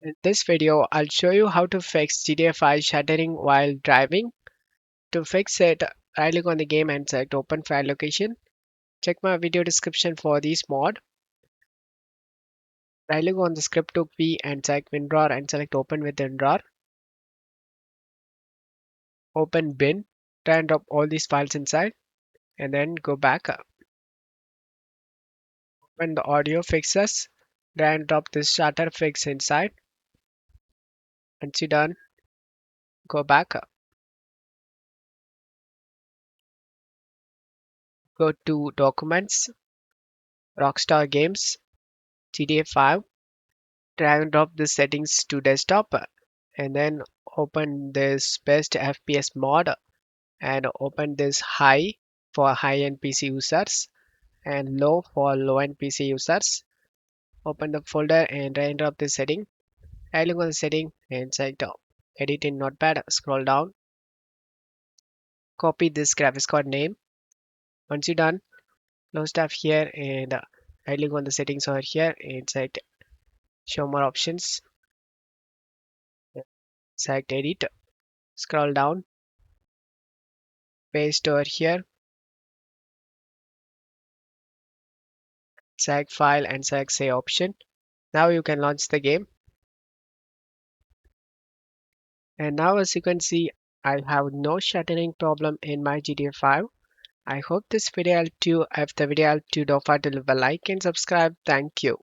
In this video, I'll show you how to fix GTA 5 shuttering while driving. To fix it, right click on the game and select open file location. Check my video description for this mod. Right click on the ScriptHookV and select WinRAR and select open with WinRAR. Open bin, drag and drop all these files inside and then go back up. Open the audio fixes, drag and drop this shutter fix inside. Once you're done, go back up. Go to Documents, Rockstar Games, GTA 5. Drag and drop the settings to desktop and then open this best FPS mod and open this high for high-end PC users and low for low-end PC users. Open the folder and drag and drop this setting. Right click on the setting and select edit in notepad. Scroll down. Copy this graphics card name. Once you're done, close tab here and right click on the settings over here and select show more options. Select edit. Scroll down. Paste over here. Select file and select save option. Now you can launch the game. And now as you can see, I have no shuttering problem in my GTA 5. I hope this video helped you. If the video helped you, don't forget to leave a like and subscribe. Thank you.